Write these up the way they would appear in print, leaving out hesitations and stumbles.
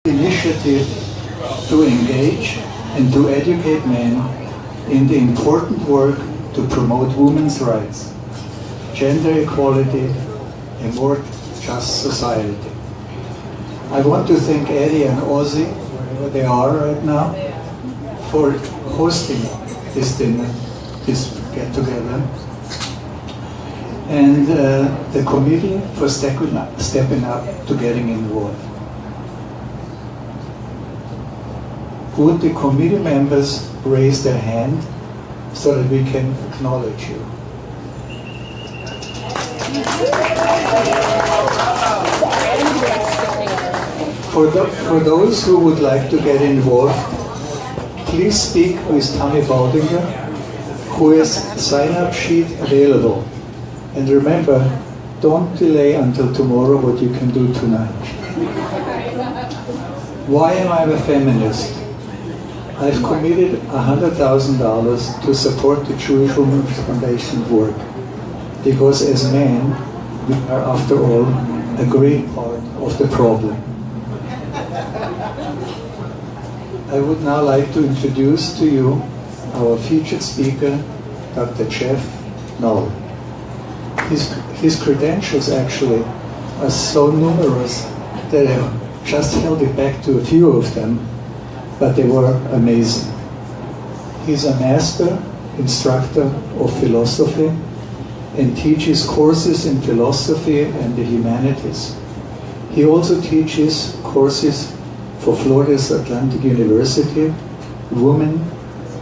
initiative to engage and to educate men in the important work to promote women's rights, gender equality, a more just society. I want to thank Eddie and Ozzie, wherever they are right now, for hosting this dinner, this get-together, and the committee for stepping up to getting involved. Would the committee members raise their hand so that we can acknowledge you? For those who would like to get involved, please speak with Tammy Baudinger, who has a sign-up sheet available. And remember, don't delay until tomorrow what you can do tonight. Why am I a feminist? I've committed $100,000 to support the Jewish Women's Foundation work, because as men, we are after all a great part of the problem. I would now like to introduce to you our featured speaker, Dr. Jeff Nall. His credentials actually are so numerous that I just held it back to a few of them, but they were amazing. He's a master instructor of philosophy and teaches courses in philosophy and the humanities. He also teaches courses for Florida's Atlantic University, Women,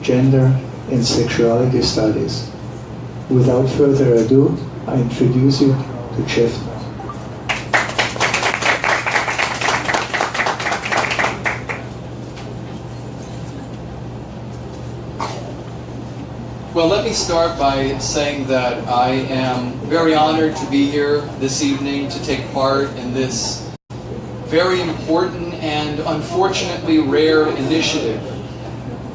Gender, and Sexuality Studies. Without further ado, I introduce you to Jeff. Well, let me start by saying that I am very honored to be here this evening to take part in this very important and unfortunately rare initiative.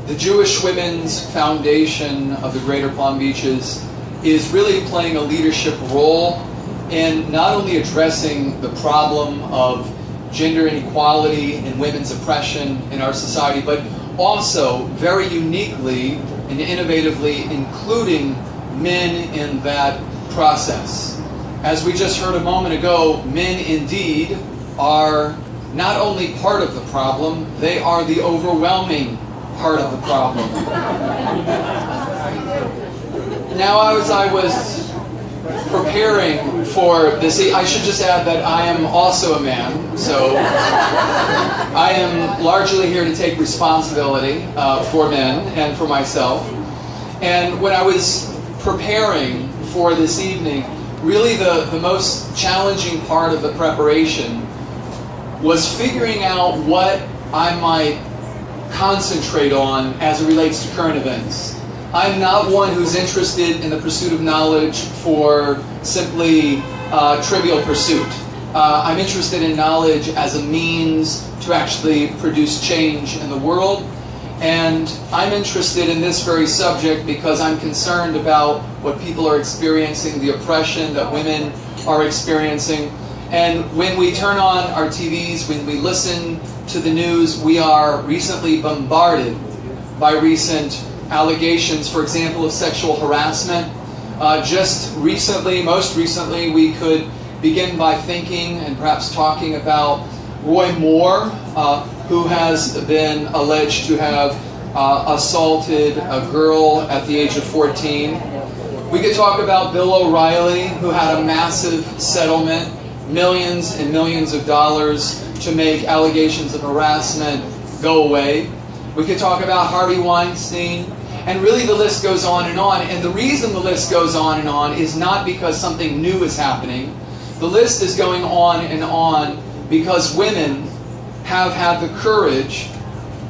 The Jewish Women's Foundation of the Greater Palm Beaches is really playing a leadership role in not only addressing the problem of gender inequality and women's oppression in our society, but also very uniquely and innovatively including men in that process. As we just heard a moment ago, men indeed are not only part of the problem, they are the overwhelming part of the problem. Now, as I was preparing for this, I should just add that I am also a man, so I am largely here to take responsibility for men and for myself. And when I was preparing for this evening, really the most challenging part of the preparation was figuring out what I might concentrate on as it relates to current events. I'm not one who's interested in the pursuit of knowledge for simply trivial pursuit. I'm interested in knowledge as a means to actually produce change in the world. And I'm interested in this very subject because I'm concerned about what people are experiencing, the oppression that women are experiencing. And when we turn on our TVs, when we listen to the news, we are recently bombarded by recent allegations, for example, of sexual harassment. Just recently, most recently, we could begin by thinking and perhaps talking about Roy Moore, who has been alleged to have assaulted a girl at the age of 14. We could talk about Bill O'Reilly, who had a massive settlement, millions and millions of dollars to make allegations of harassment go away. We could talk about Harvey Weinstein, and really the list goes on. And the reason the list goes on is not because something new is happening. The list is going on because women have had the courage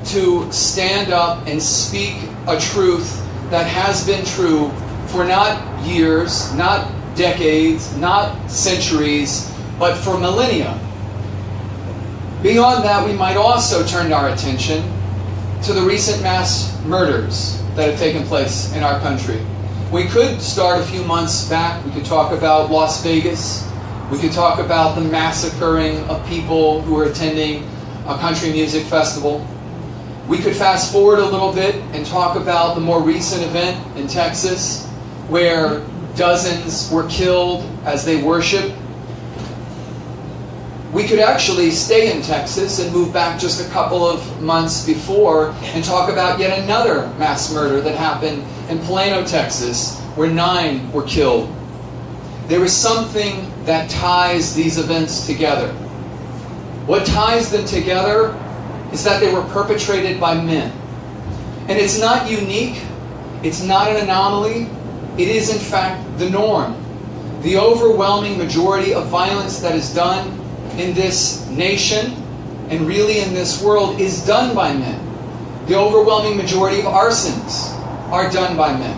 to stand up and speak a truth that has been true for not years, not decades, not centuries, but for millennia. Beyond that, we might also turn our attention to the recent mass murders that have taken place in our country. We could start a few months back. We could talk about Las Vegas. We could talk about the massacring of people who were attending a country music festival. We could fast forward a little bit and talk about the more recent event in Texas where dozens were killed as they worship. We could actually stay in Texas and move back just a couple of months before and talk about yet another mass murder that happened in Plano, Texas, where 9 were killed. There is something that ties these events together. What ties them together is that they were perpetrated by men. And it's not unique, it's not an anomaly, it is in fact the norm. The overwhelming majority of violence that is done in this nation and really in this world is done by men. The overwhelming majority of arsons are done by men.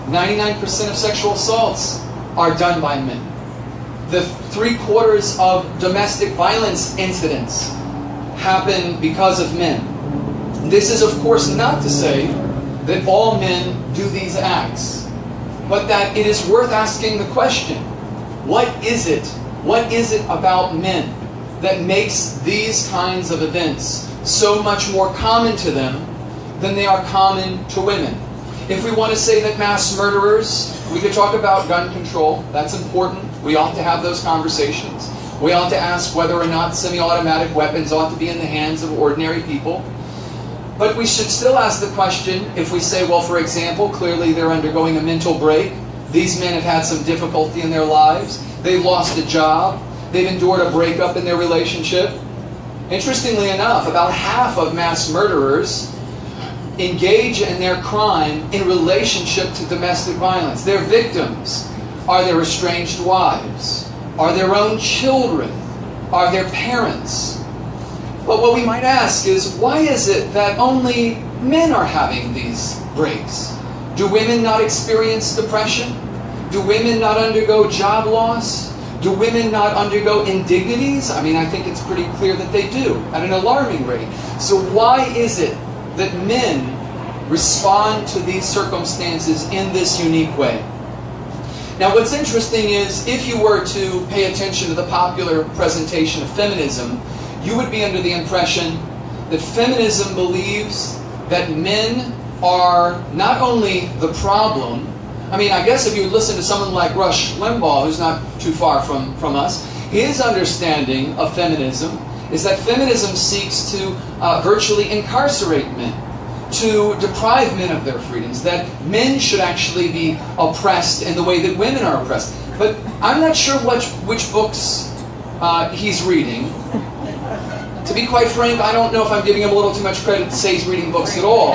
99% of sexual assaults are done by men. The 3/4 of domestic violence incidents happen because of men. This is of course not to say that all men do these acts, but that it is worth asking the question, what is it about men that makes these kinds of events so much more common to them than they are common to women? If we want to say that mass murderers, we could talk about gun control. That's important. We ought to have those conversations. We ought to ask whether or not semi-automatic weapons ought to be in the hands of ordinary people. But we should still ask the question, if we say, well, for example, clearly they're undergoing a mental break. These men have had some difficulty in their lives. They've lost a job. They've endured a breakup in their relationship. Interestingly enough, about half of mass murderers engage in their crime in relationship to domestic violence. Their victims are their estranged wives, are their own children, are their parents. But what we might ask is, why is it that only men are having these breaks? Do women not experience depression? Do women not undergo job loss? Do women not undergo indignities? I mean, I think it's pretty clear that they do, at an alarming rate. So why is it that men respond to these circumstances in this unique way? Now, what's interesting is, if you were to pay attention to the popular presentation of feminism, you would be under the impression that feminism believes that men are not only the problem. I mean, I guess if you would listen to someone like Rush Limbaugh, who's not too far from us, his understanding of feminism is that feminism seeks to virtually incarcerate men, to deprive men of their freedoms, that men should actually be oppressed in the way that women are oppressed. But I'm not sure which books he's reading. To be quite frank, I don't know if I'm giving him a little too much credit to say he's reading books at all.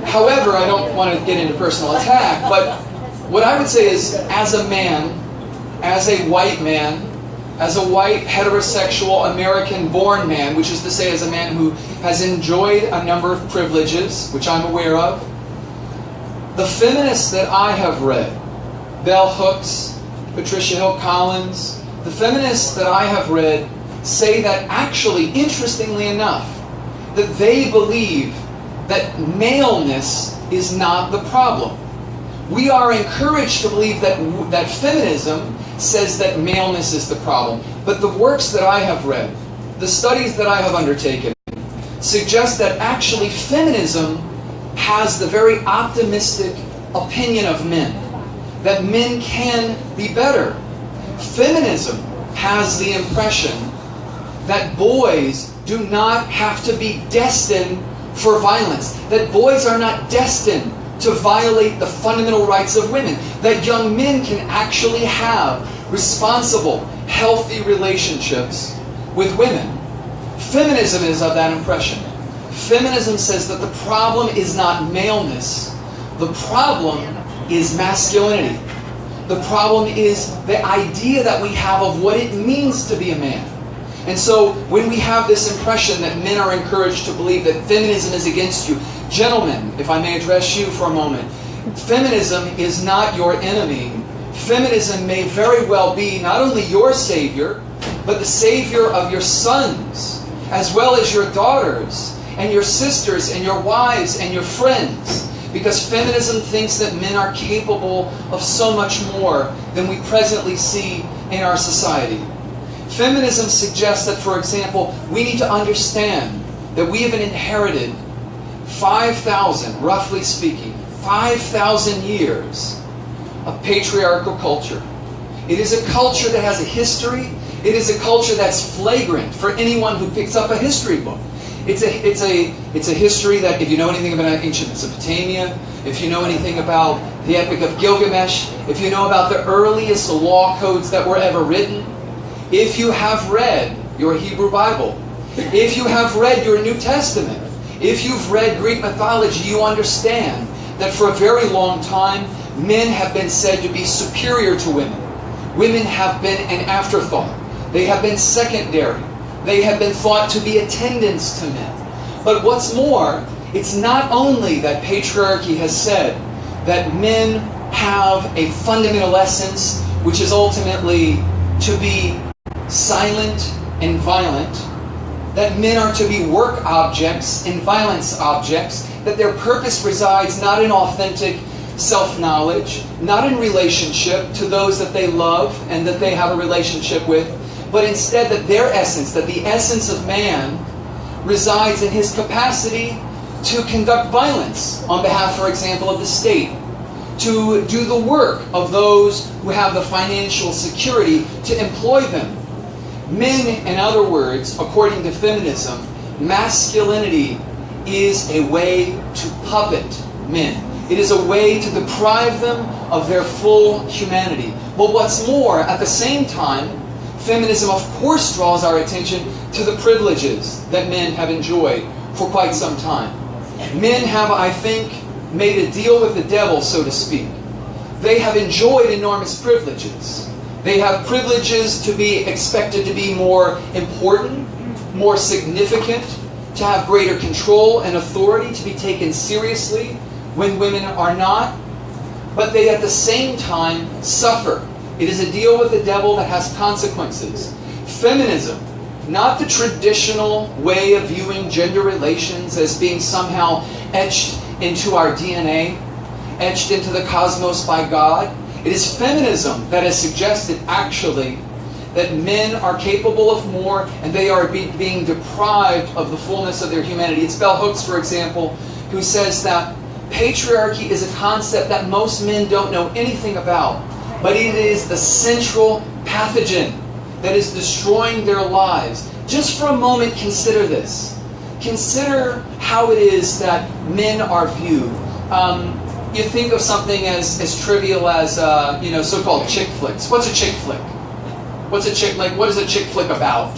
However, I don't want to get into personal attack, but what I would say is, as a man, as a white man, as a white, heterosexual, American-born man, which is to say as a man who has enjoyed a number of privileges, which I'm aware of, the feminists that I have read, Bell Hooks, Patricia Hill Collins, the feminists that I have read say that actually, interestingly enough, that they believe that maleness is not the problem. We are encouraged to believe that feminism says that maleness is the problem. But the works that I have read, the studies that I have undertaken, suggest that actually feminism has the very optimistic opinion of men, that men can be better. Feminism has the impression that boys do not have to be destined for violence, that boys are not destined to violate the fundamental rights of women, that young men can actually have responsible, healthy relationships with women. Feminism is of that impression. Feminism says that the problem is not maleness, the problem is masculinity. The problem is the idea that we have of what it means to be a man. And so when we have this impression that men are encouraged to believe that feminism is against you, gentlemen, if I may address you for a moment, feminism is not your enemy. Feminism may very well be not only your savior, but the savior of your sons, as well as your daughters, and your sisters, and your wives, and your friends. Because feminism thinks that men are capable of so much more than we presently see in our society. Feminism suggests that, for example, we need to understand that we have inherited 5,000, roughly speaking, 5,000 years of patriarchal culture. It is a culture that has a history. It is a culture that's flagrant for anyone who picks up a history book. It's a history that, if you know anything about ancient Mesopotamia, if you know anything about the Epic of Gilgamesh, if you know about the earliest law codes that were ever written, if you have read your Hebrew Bible, if you have read your New Testament, if you've read Greek mythology, you understand that for a very long time, men have been said to be superior to women. Women have been an afterthought. They have been secondary. They have been thought to be attendants to men. But what's more, it's not only that patriarchy has said that men have a fundamental essence, which is ultimately to be silent and violent, that men are to be work objects and violence objects, that their purpose resides not in authentic self-knowledge, not in relationship to those that they love and that they have a relationship with, but instead that their essence, that the essence of man resides in his capacity to conduct violence on behalf, for example, of the state, to do the work of those who have the financial security to employ them. Men, in other words, according to feminism, masculinity is a way to puppet men. It is a way to deprive them of their full humanity. But what's more, at the same time, feminism of course draws our attention to the privileges that men have enjoyed for quite some time. Men have, I think, made a deal with the devil, so to speak. They have enjoyed enormous privileges. They have privileges to be expected to be more important, more significant, to have greater control and authority, to be taken seriously when women are not. But they at the same time suffer. It is a deal with the devil that has consequences. Feminism, not the traditional way of viewing gender relations as being somehow etched into our DNA, etched into the cosmos by God. It is feminism that has suggested, actually, that men are capable of more and they are being deprived of the fullness of their humanity. It's bell hooks, for example, who says that patriarchy is a concept that most men don't know anything about, but it is the central pathogen that is destroying their lives. Just for a moment, consider this. Consider how it is that men are viewed. You think of something as trivial as so-called chick flicks. What's a chick flick? What is a chick flick about?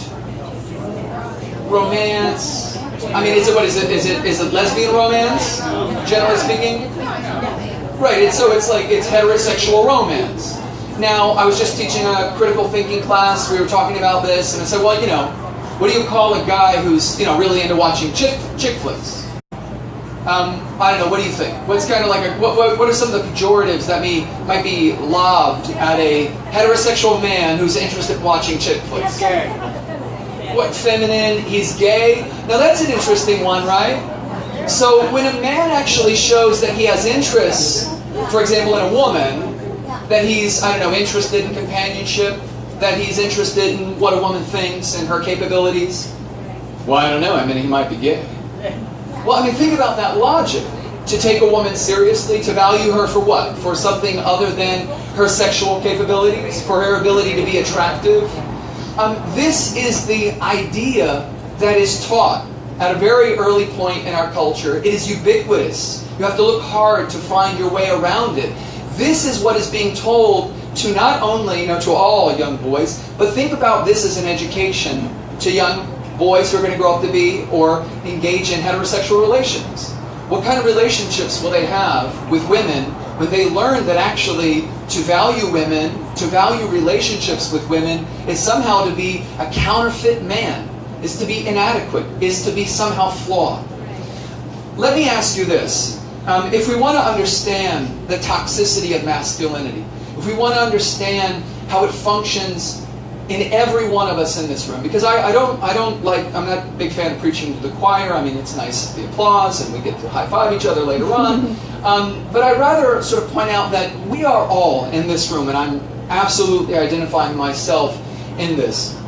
Romance. I mean, is it lesbian romance? Generally speaking, right? It's heterosexual romance. Now, I was just teaching a critical thinking class. We were talking about this, and I said, well, what do you call a guy who's really into watching chick flicks? I don't know. What do you think? What's kind of like what are some of the pejoratives that might be lobbed at a heterosexual man who's interested in watching chick flicks? Gay. What, feminine? He's gay. Now that's an interesting one, right? So when a man actually shows that he has interests, for example, in a woman, that he's interested in companionship, that he's interested in what a woman thinks and her capabilities. Well, I don't know. I mean, he might be gay. Well, I mean, think about that logic. To take a woman seriously, to value her for what? For something other than her sexual capabilities, for her ability to be attractive. This is the idea that is taught at a very early point in our culture. It is ubiquitous. You have to look hard to find your way around it. This is what is being told to not only, to all young boys, but think about this as an education to young boys who are going to grow up to be or engage in heterosexual relations. What kind of relationships will they have with women when they learn that actually to value women, to value relationships with women, is somehow to be a counterfeit man, is to be inadequate, is to be somehow flawed? Let me ask you this. If we want to understand the toxicity of masculinity, if we want to understand how it functions in every one of us in this room, because I'm not a big fan of preaching to the choir. I mean, it's nice, the applause, and we get to high-five each other later on. But I'd rather sort of point out that we are all in this room, and I'm absolutely identifying myself in this.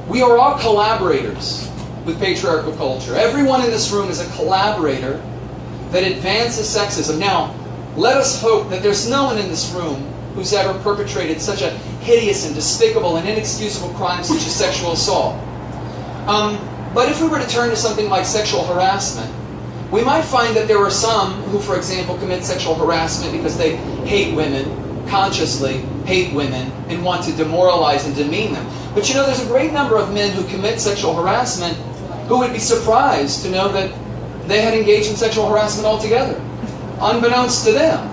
We are all collaborators with patriarchal culture. Everyone in this room is a collaborator that advances sexism. Now, let us hope that there's no one in this room who's ever perpetrated such a hideous and despicable and inexcusable crime such as sexual assault. But if we were to turn to something like sexual harassment, we might find that there are some who, for example, commit sexual harassment because they hate women, consciously hate women, and want to demoralize and demean them. But you know, there's a great number of men who commit sexual harassment who would be surprised to know that they had engaged in sexual harassment altogether, unbeknownst to them.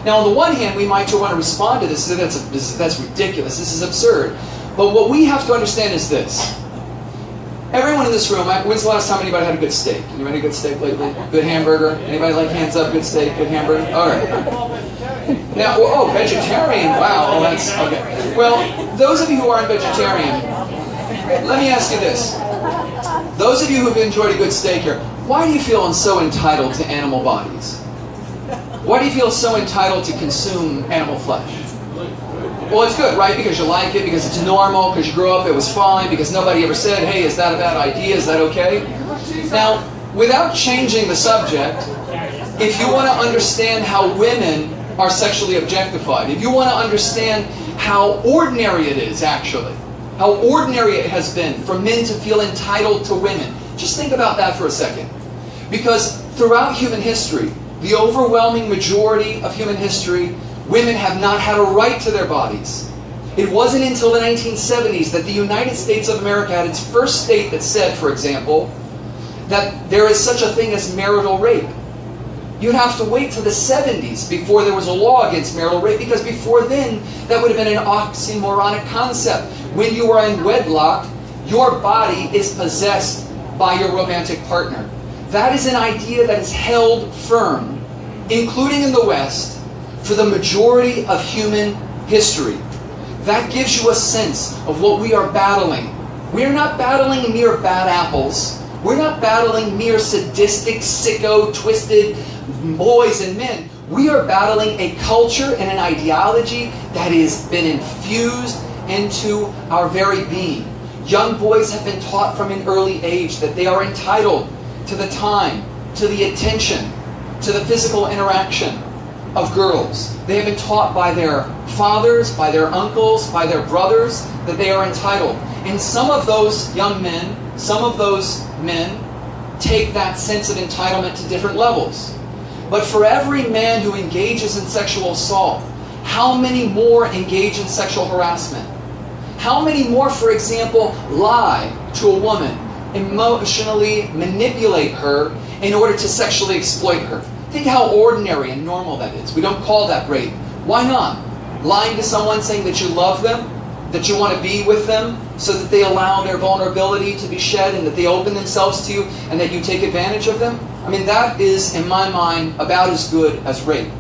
Now, on the one hand, we might want to respond to this, that's ridiculous, this is absurd. But what we have to understand is this. Everyone in this room, when's the last time anybody had a good steak? Anybody had a good steak lately? Good hamburger? Anybody like hands up, good steak, good hamburger? All right. Now, oh, vegetarian, wow, oh, that's, okay. Well, those of you who aren't vegetarian, let me ask you this. Those of you who have enjoyed a good steak here, why do you feel so entitled to animal bodies? Why do you feel so entitled to consume animal flesh? Well, it's good, right? Because you like it, because it's normal, because you grew up, it was fine, because nobody ever said, hey, is that a bad idea? Is that okay? Now, without changing the subject, if you want to understand how women are sexually objectified, if you want to understand how ordinary it is, actually, how ordinary it has been for men to feel entitled to women, just think about that for a second. Because throughout human history, the overwhelming majority of human history, women have not had a right to their bodies. It wasn't until the 1970s that the United States of America had its first state that said, for example, that there is such a thing as marital rape. You'd have to wait till the 70s before there was a law against marital rape, because before then, that would have been an oxymoronic concept. When you are in wedlock, your body is possessed by your romantic partner. That is an idea that is held firm, including in the West, for the majority of human history. That gives you a sense of what we are battling. We are not battling mere bad apples. We're not battling mere sadistic, sicko, twisted boys and men. We are battling a culture and an ideology that has been infused into our very being. Young boys have been taught from an early age that they are entitled to the time, to the attention, to the physical interaction of girls. They have been taught by their fathers, by their uncles, by their brothers, that they are entitled. And some of those young men, some of those men, take that sense of entitlement to different levels. But for every man who engages in sexual assault, how many more engage in sexual harassment? How many more, for example, lie to a woman, emotionally manipulate her in order to sexually exploit her? Think how ordinary and normal that is. We don't call that rape. Why not? Lying to someone, saying that you love them, that you want to be with them, so that they allow their vulnerability to be shed and that they open themselves to you and that you take advantage of them? I mean, that is, in my mind, about as good as rape.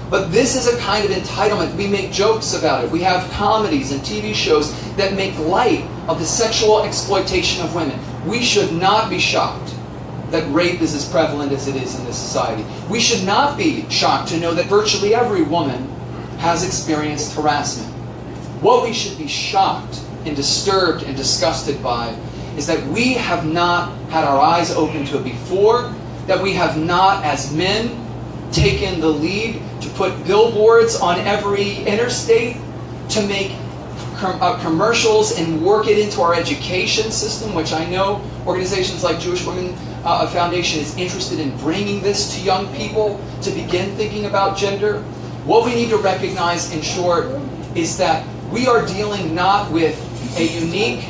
But this is a kind of entitlement. We make jokes about it. We have comedies and TV shows that make light of the sexual exploitation of women. We should not be shocked that rape is as prevalent as it is in this society. We should not be shocked to know that virtually every woman has experienced harassment. What we should be shocked and disturbed and disgusted by is that we have not had our eyes open to it before, that we have not, as men, taken the lead to put billboards on every interstate, to make commercials and work it into our education system, which I know organizations like Jewish Women Foundation is interested in bringing this to young people to begin thinking about gender. What we need to recognize, in short, is that we are dealing not with a unique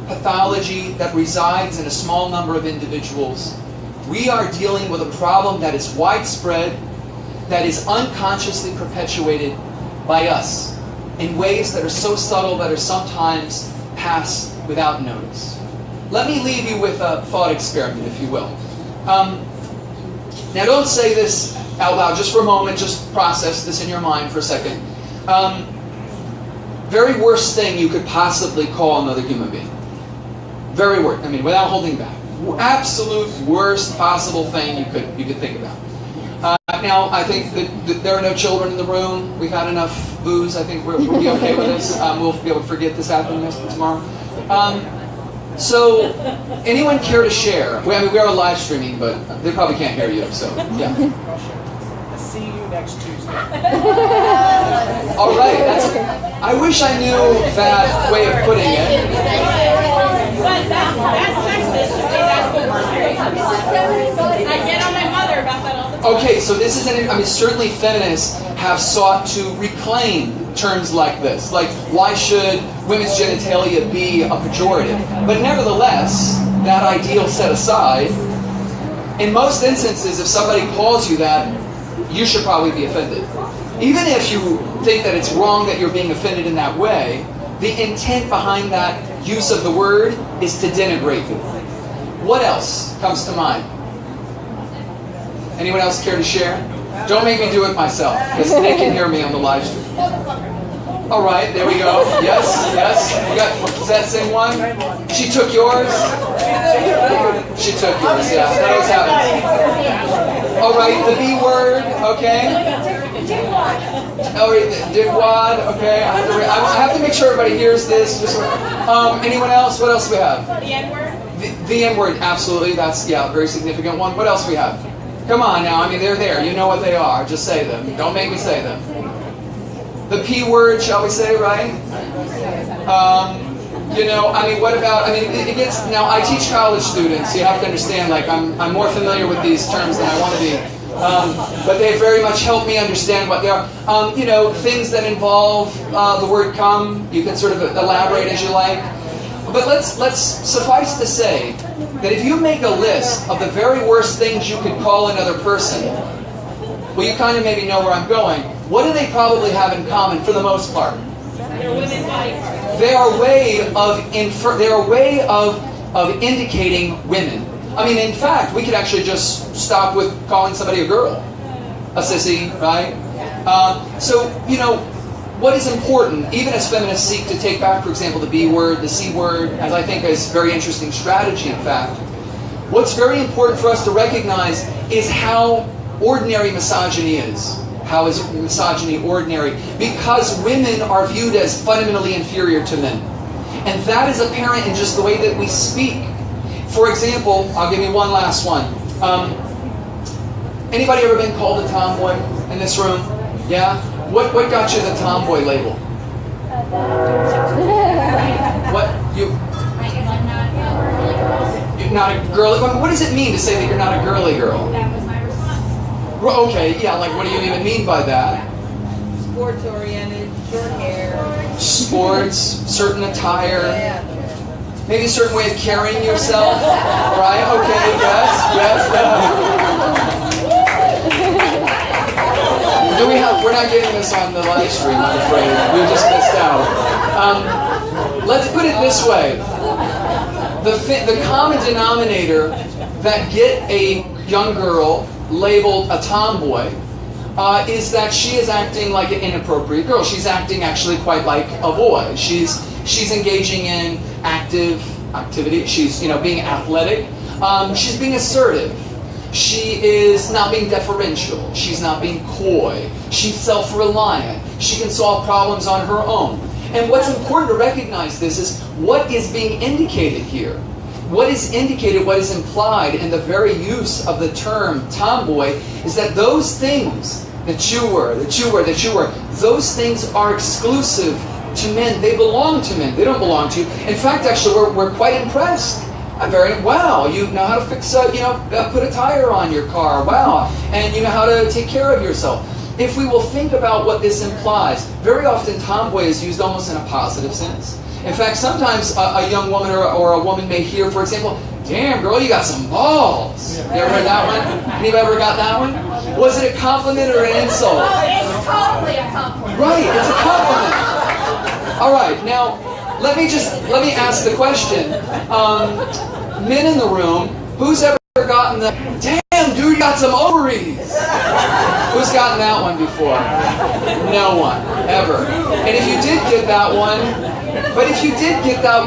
pathology that resides in a small number of individuals. We are dealing with a problem that is widespread, that is unconsciously perpetuated by us in ways that are so subtle that are sometimes pass without notice. Let me leave you with a thought experiment, if you will. Now, don't say this out loud, just for a moment, just process this in your mind for a second. Very worst thing you could possibly call another human being. Very worst, I mean, without holding back. Absolute worst possible thing you could think about. Now, I think that there are no children in the room. We've had enough booze. I think we'll be okay with this. We'll be able to forget this happening tomorrow. So, anyone care to share? I mean, we are live streaming, but they probably can't hear you, so, yeah. See you next Tuesday. All right, I wish I knew that way of putting it. But that's sexist to say that's what we're doing. I get on my mother about that all the time. Okay, so this is certainly feminists have sought to reclaim terms like this. Like, why should women's genitalia be a pejorative? But nevertheless, that ideal set aside, in most instances, if somebody calls you that, you should probably be offended. Even if you think that it's wrong that you're being offended in that way, the intent behind that use of the word is to denigrate you. What else comes to mind? Anyone else care to share? Don't make me do it myself, because they can hear me on the live stream. All right, there we go. Yes, yes. We got, is that same one? She took yours? She took yours, yeah. That always happens. All right, the B word, okay. All right, dickwad, okay. I have to make sure everybody hears this. Anyone else? What else do we have? The N-word? The N-word, absolutely. That's, yeah, a very significant one. What else do we have? Come on now, I mean, they're there. You know what they are. Just say them. Don't make me say them. The P word, shall we say, right? You know, I mean, what about, I mean, it gets, now I teach college students, so you have to understand, like, I'm more familiar with these terms than I want to be. But they very much help me understand what they are. You know, things that involve the word come, you can sort of elaborate as you like. But let's suffice to say that if you make a list of the very worst things you could call another person, well, you kind of maybe know where I'm going. What do they probably have in common for the most part? They're women's body parts. They are a way of indicating women. I mean, in fact, we could actually just stop with calling somebody a girl, a sissy, right? So, you know, what is important, even as feminists seek to take back, for example, the B word, the C word, as I think is a very interesting strategy, in fact, what's very important for us to recognize is how ordinary misogyny is. How is misogyny ordinary? Because women are viewed as fundamentally inferior to men. And that is apparent in just the way that we speak. For example, I'll give you one last one. Anybody ever been called a tomboy in this room? Yeah? What got you the tomboy label? What? You're not a girly girl? What does it mean to say that you're not a girly girl? That was my response. Okay, yeah, like what do you even mean by that? Sports oriented, short hair. Sports, certain attire, Yeah. maybe a certain way of carrying yourself, right? Okay, yes. We're not getting this on the live stream, I'm afraid. We just missed out. Let's put it this way. The common denominator that get a young girl labeled a tomboy is that she is acting like an inappropriate girl. She's acting actually quite like a boy. She's engaging in activity. She's being athletic. She's being assertive. She is not being deferential. She's not being coy. She's self-reliant. She can solve problems on her own. And what's important to recognize this is what is being indicated here. What is indicated, what is implied in the very use of the term tomboy is that those things that you were, those things are exclusive to men. They belong to men. They don't belong to you. In fact, actually, we're quite impressed. Wow, you know how to fix put a tire on your car. Wow, and you know how to take care of yourself. If we will think about what this implies, very often tomboy is used almost in a positive sense. In fact, sometimes a young woman or a woman may hear, for example, "Damn, girl, you got some balls." You ever heard that one? Anybody ever got that one? Was it a compliment or an insult? Oh, it's totally a compliment. Right, it's a compliment. All right, now let me ask the question. Men in the room, who's ever gotten the "Damn, dude, you got some ovaries"? Who's gotten that one before? No one, ever. And if you did get that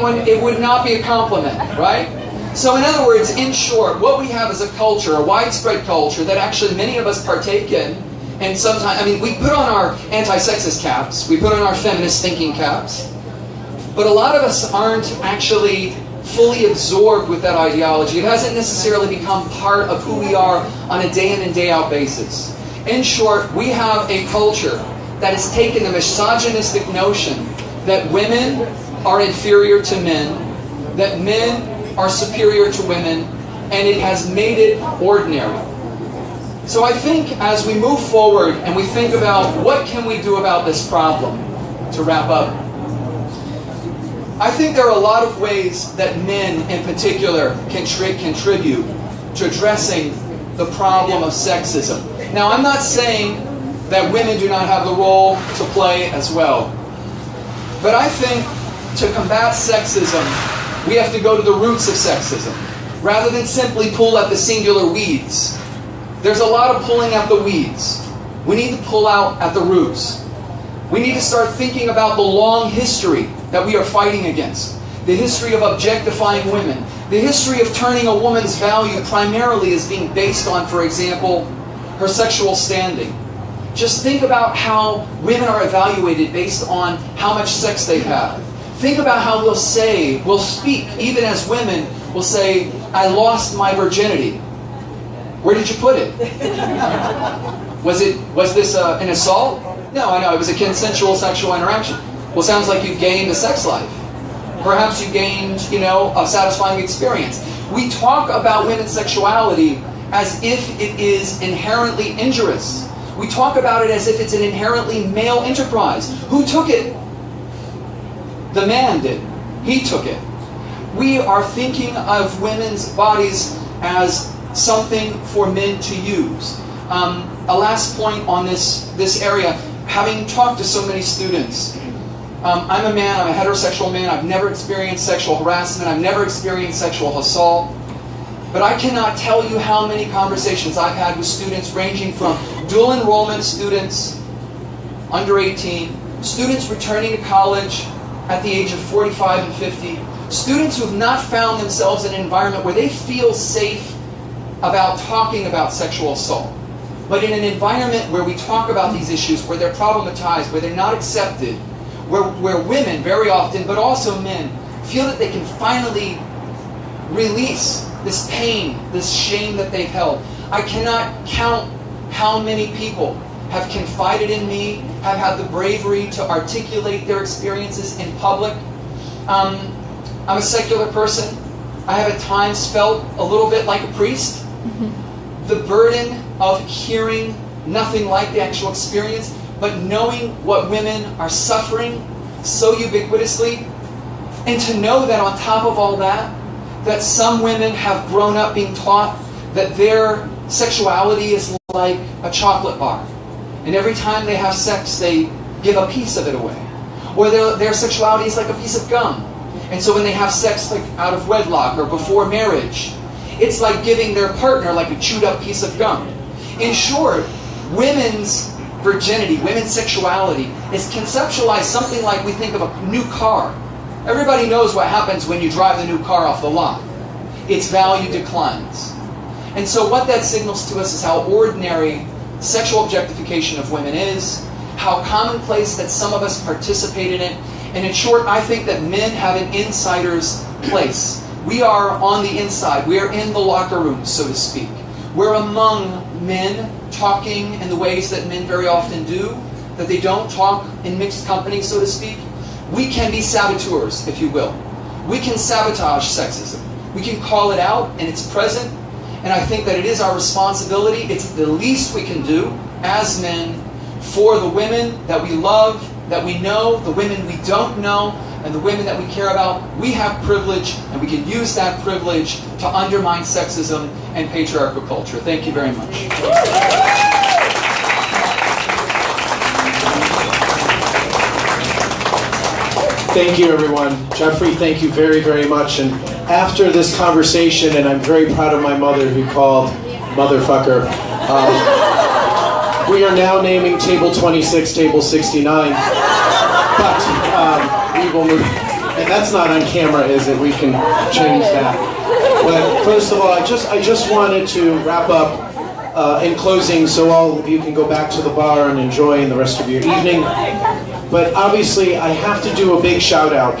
one, it would not be a compliment, right? So in other words, in short, what we have is a culture, a widespread culture that actually many of us partake in. And sometimes, we put on our anti-sexist caps, we put on our feminist thinking caps, but a lot of us aren't actually fully absorbed with that ideology. It hasn't necessarily become part of who we are on a day in and day out basis. In short, we have a culture that has taken the misogynistic notion that women are inferior to men, that men are superior to women, and it has made it ordinary. So I think as we move forward and we think about what can we do about this problem, to wrap up, I think there are a lot of ways that men in particular can contribute to addressing the problem of sexism. Now, I'm not saying that women do not have the role to play as well. But I think to combat sexism, we have to go to the roots of sexism, rather than simply pull at the singular weeds. There's a lot of pulling at the weeds. We need to pull out at the roots. We need to start thinking about the long history that we are fighting against. The history of objectifying women. The history of turning a woman's value primarily as being based on, for example, her sexual standing. Just think about how women are evaluated based on how much sex they've had. Think about how we'll speak, even as women, will say, I lost my virginity. Where did you put it? Was this an assault? No, I know, it was a consensual sexual interaction. Well, sounds like you've gained a sex life. Perhaps you gained, a satisfying experience. We talk about women's sexuality as if it is inherently injurious. We talk about it as if it's an inherently male enterprise. Who took it? The man did. He took it. We are thinking of women's bodies as something for men to use. A last point on this area, having talked to so many students, I'm a man, I'm a heterosexual man, I've never experienced sexual harassment, I've never experienced sexual assault, but I cannot tell you how many conversations I've had with students ranging from dual enrollment students, under 18, students returning to college at the age of 45 and 50, students who have not found themselves in an environment where they feel safe about talking about sexual assault, but in an environment where we talk about these issues, where they're problematized, where they're not accepted, where women very often, but also men, feel that they can finally release this pain, this shame that they've held. I cannot count how many people have confided in me, have had the bravery to articulate their experiences in public. I'm a secular person. I have at times felt a little bit like a priest. The burden of hearing nothing like the actual experience, but knowing what women are suffering so ubiquitously, and to know that on top of all that, that some women have grown up being taught that their sexuality is like a chocolate bar. And every time they have sex, they give a piece of it away. Or their sexuality is like a piece of gum. And so when they have sex like out of wedlock or before marriage, it's like giving their partner like a chewed up piece of gum. In short, women's virginity, women's sexuality is conceptualized something like we think of a new car. Everybody knows what happens when you drive the new car off the lot. Its value declines. And so what that signals to us is how ordinary sexual objectification of women is, how commonplace that some of us participate in it, and in short, I think that men have an insider's place. We are on the inside. We are in the locker room, so to speak. We're among men talking in the ways that men very often do, that they don't talk in mixed company, so to speak. We can be saboteurs, if you will. We can sabotage sexism. We can call it out, and it's present. And I think that it is our responsibility, it's the least we can do as men for the women that we love, that we know, the women we don't know, and the women that we care about. We have privilege, and we can use that privilege to undermine sexism and patriarchal culture. Thank you very much. Thank you, everyone. Jeffrey, thank you very, very much. And after this conversation, and I'm very proud of my mother who called motherfucker, we are now naming table 26, table 69. But we will move. And that's not on camera, is it? We can change that. But first of all, I just wanted to wrap up in closing so all of you can go back to the bar and enjoy in the rest of your evening. But obviously, I have to do a big shout out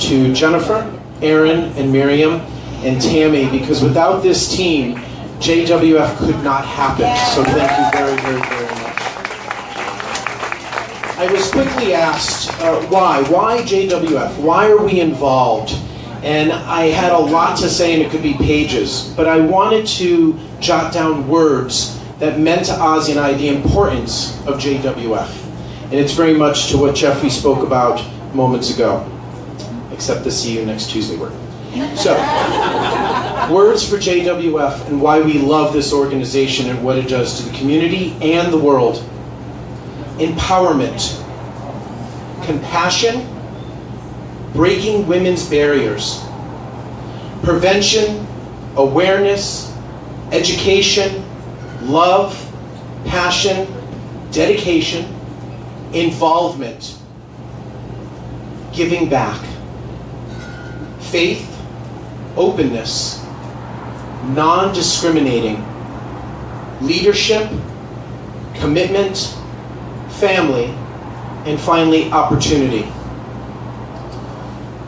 to Jennifer, Aaron and Miriam and Tammy, because without this team, JWF could not happen. So thank you very, very, very much. I was quickly asked, why? Why JWF? Why are we involved? And I had a lot to say, and it could be pages, but I wanted to jot down words that meant to Ozzie and I the importance of JWF. And it's very much to what Jeffrey spoke about moments ago, except the see you next Tuesday word. So, words for JWF and why we love this organization and what it does to the community and the world. Empowerment, compassion, breaking women's barriers, prevention, awareness, education, love, passion, dedication, involvement, giving back, faith, openness, non-discriminating, leadership, commitment, family, and finally, opportunity.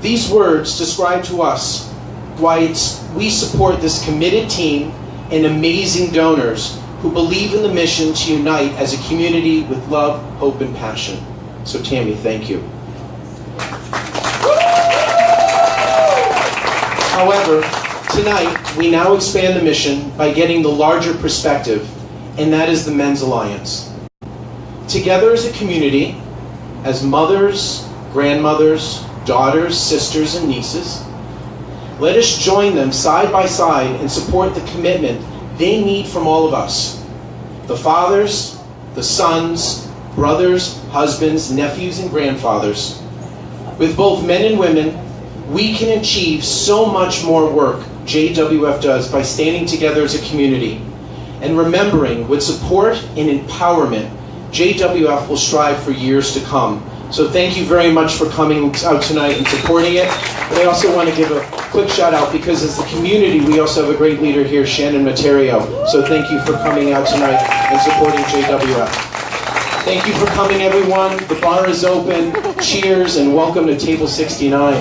These words describe to us why we support this committed team and amazing donors who believe in the mission to unite as a community with love, hope, and passion. So Tammy, thank you. However, tonight we now expand the mission by getting the larger perspective, and that is the Men's Alliance. Together as a community, as mothers, grandmothers, daughters, sisters, and nieces, let us join them side by side and support the commitment they need from all of us. The fathers, the sons, brothers, husbands, nephews, and grandfathers. With both men and women, we can achieve so much more work JWF does by standing together as a community and remembering with support and empowerment, JWF will strive for years to come. So thank you very much for coming out tonight and supporting it. But I also want to give a quick shout out because as the community, we also have a great leader here, Shannon Materio. So thank you for coming out tonight and supporting JWF. Thank you for coming, everyone. The bar is open. Cheers and welcome to Table 69.